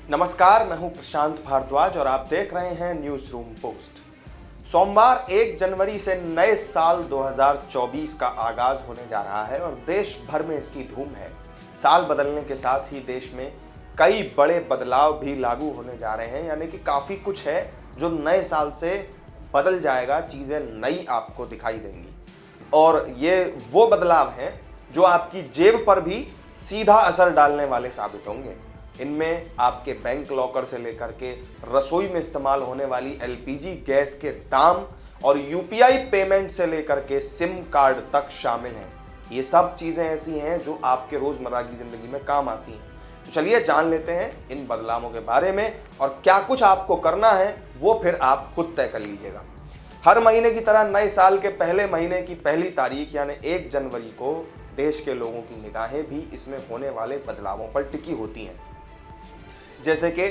नमस्कार, मैं हूं प्रशांत भारद्वाज और आप देख रहे हैं न्यूज रूम पोस्ट। सोमवार 1 जनवरी से नए साल 2024 का आगाज होने जा रहा है और देश भर में इसकी धूम है। साल बदलने के साथ ही देश में कई बड़े बदलाव भी लागू होने जा रहे हैं, यानी कि काफ़ी कुछ है जो नए साल से बदल जाएगा, चीज़ें नई आपको दिखाई देंगी। और ये वो बदलाव हैं जो आपकी जेब पर भी सीधा असर डालने वाले साबित होंगे। इनमें आपके बैंक लॉकर से लेकर के रसोई में इस्तेमाल होने वाली एलपीजी गैस के दाम और यूपीआई पेमेंट से लेकर के सिम कार्ड तक शामिल हैं। ये सब चीज़ें ऐसी हैं जो आपके रोज़मर्रा की ज़िंदगी में काम आती हैं। तो चलिए जान लेते हैं इन बदलावों के बारे में और क्या कुछ आपको करना है वो फिर आप खुद तय कर लीजिएगा। हर महीने की तरह नए साल के पहले महीने की पहली तारीख यानी 1 जनवरी को देश के लोगों की निगाहें भी इसमें होने वाले बदलावों पर टिकी होती हैं। जैसे कि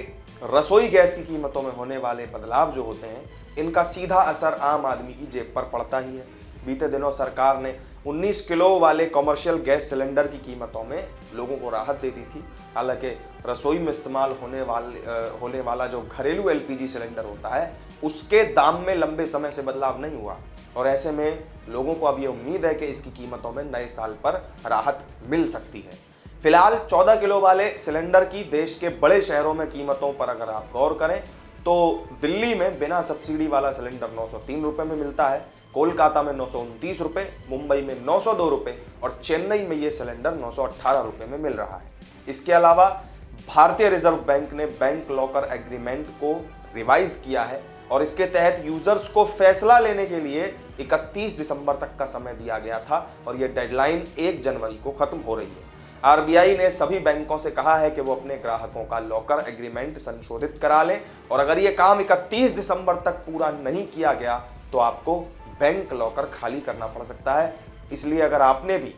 रसोई गैस की कीमतों में होने वाले बदलाव जो होते हैं, इनका सीधा असर आम आदमी की जेब पर पड़ता ही है। बीते दिनों सरकार ने 19 किलो वाले कमर्शियल गैस सिलेंडर की कीमतों में लोगों को राहत दे दी थी। हालांकि रसोई में इस्तेमाल होने वाला जो घरेलू एलपीजी सिलेंडर होता है, उसके दाम में लंबे समय से बदलाव नहीं हुआ और ऐसे में लोगों को अब ये उम्मीद है कि इसकी कीमतों में नए साल पर राहत मिल सकती है। फिलहाल 14 किलो वाले सिलेंडर की देश के बड़े शहरों में कीमतों पर अगर आप गौर करें तो दिल्ली में बिना सब्सिडी वाला सिलेंडर 903 रुपये में मिलता है, कोलकाता में 929 रुपये, मुंबई में 902 रुपये और चेन्नई में ये सिलेंडर 918 रुपये में मिल रहा है। इसके अलावा भारतीय रिजर्व बैंक ने बैंक लॉकर एग्रीमेंट को रिवाइज किया है और इसके तहत यूजर्स को फैसला लेने के लिए 31 दिसंबर तक का समय दिया गया था और ये डेडलाइन 1 जनवरी को खत्म हो रही है। आरबीआई ने सभी बैंकों से कहा है कि वो अपने ग्राहकों का लॉकर एग्रीमेंट संशोधित करा लें और अगर ये काम 31 दिसंबर तक पूरा नहीं किया गया तो आपको बैंक लॉकर खाली करना पड़ सकता है। इसलिए अगर आपने भी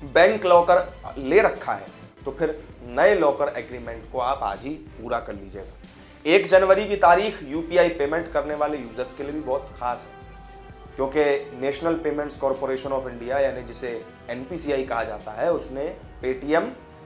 बैंक लॉकर ले रखा है तो फिर नए लॉकर एग्रीमेंट को आप आज ही पूरा कर लीजिएगा। 1 जनवरी की तारीख यूपीआई पेमेंट करने वाले यूजर्स के लिए भी बहुत खास है, क्योंकि national payments corporation of India यानी जिसे एनपीसीआई कहा जाता है, उसने पेटीएम,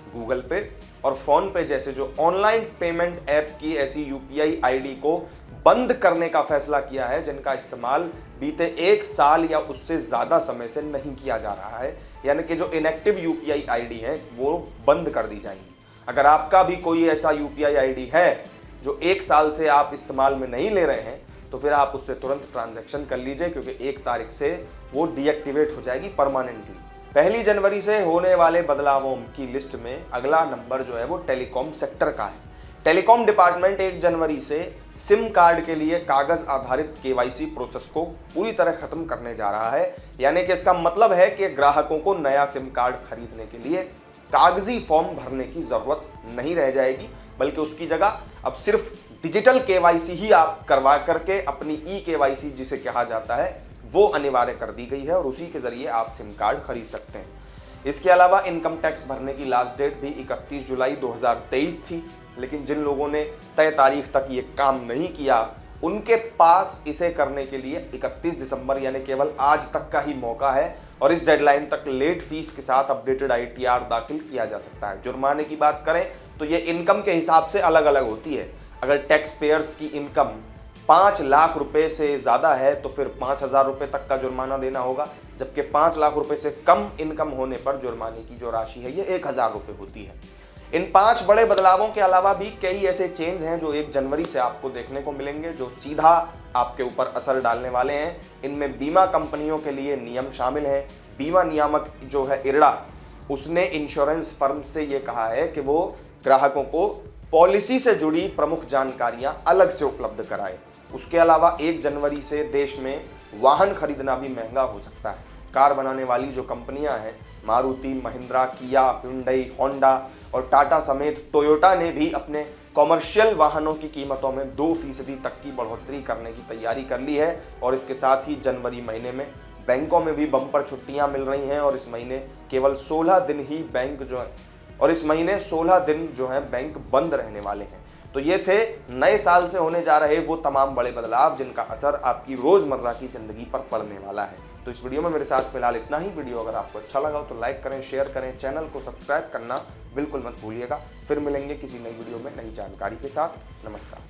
गूगल पे और फोन पे जैसे जो ऑनलाइन पेमेंट ऐप की ऐसी यूपीआई आईडी को बंद करने का फैसला किया है जिनका इस्तेमाल बीते 1 साल या उससे ज़्यादा समय से नहीं किया जा रहा है, यानी कि जो इनएक्टिव यूपीआई आईडी है वो बंद कर दी जाएंगी। अगर आपका भी कोई ऐसा यूपीआई आईडी है जो 1 साल से आप इस्तेमाल में नहीं ले रहे हैं तो फिर आप उससे तुरंत ट्रांजैक्शन कर लीजिए, क्योंकि 1 तारीख से वो डीएक्टिवेट हो जाएगी परमानेंटली। 1 जनवरी से होने वाले बदलावों की लिस्ट में अगला नंबर जो है वो टेलीकॉम सेक्टर का है। टेलीकॉम डिपार्टमेंट 1 जनवरी से सिम कार्ड के लिए कागज आधारित केवाईसी प्रोसेस को पूरी तरह खत्म करने जा रहा है। यानी कि इसका मतलब है कि ग्राहकों को नया सिम कार्ड खरीदने के लिए कागजी फॉर्म भरने की जरूरत नहीं रह जाएगी, बल्कि उसकी जगह अब सिर्फ डिजिटल केवाईसी ही आप करवा करके अपनी ई केवाईसी जिसे कहा जाता है वो अनिवार्य कर दी गई है और उसी के जरिए आप सिम कार्ड खरीद सकते हैं। इसके अलावा इनकम टैक्स भरने की लास्ट डेट भी 31 जुलाई 2023 थी, लेकिन जिन लोगों ने तय तारीख तक ये काम नहीं किया उनके पास इसे करने के लिए 31 दिसंबर यानी केवल आज तक का ही मौका है और इस डेडलाइन तक लेट फीस के साथ अपडेटेड आईटीआर दाखिल किया जा सकता है। जुर्माने की बात करें तो ये इनकम के हिसाब से अलग अलग होती है। अगर टैक्स पेयर्स की इनकम 5 लाख रुपए से ज़्यादा है तो फिर 5,000 रुपये तक का जुर्माना देना होगा, जबकि 5 लाख रुपए से कम इनकम होने पर जुर्माने की जो राशि है ये 1,000 रुपये होती है। इन 5 बड़े बदलावों के अलावा भी कई ऐसे चेंज हैं जो 1 जनवरी से आपको देखने को मिलेंगे, जो सीधा आपके ऊपर असर डालने वाले हैं। इनमें बीमा कंपनियों के लिए नियम शामिल हैं। बीमा नियामक जो है इरडा, उसने इंश्योरेंस फर्म से ये कहा है कि वो ग्राहकों को पॉलिसी से जुड़ी प्रमुख जानकारियां अलग से उपलब्ध कराए। उसके अलावा 1 जनवरी से देश में वाहन खरीदना भी महंगा हो सकता है। कार बनाने वाली जो कंपनियां हैं, मारुति, महिंद्रा, किया, हुंडई, होंडा और टाटा समेत टोयोटा ने भी अपने कॉमर्शियल वाहनों की कीमतों में 2% तक की बढ़ोतरी करने की तैयारी कर ली है और इसके साथ ही जनवरी महीने में बैंकों में भी बम्पर छुट्टियां मिल रही हैं और इस महीने केवल 16 दिन ही बैंक जो है और इस महीने 16 दिन जो है बैंक बंद रहने वाले हैं। तो ये थे नए साल से होने जा रहे वो तमाम बड़े बदलाव जिनका असर आपकी रोजमर्रा की जिंदगी पर पड़ने वाला है। तो इस वीडियो में मेरे साथ फिलहाल इतना ही। वीडियो अगर आपको अच्छा लगा हो तो लाइक करें, शेयर करें, चैनल को सब्सक्राइब करना बिल्कुल मत भूलिएगा। फिर मिलेंगे किसी नई वीडियो में नई जानकारी के साथ। नमस्कार।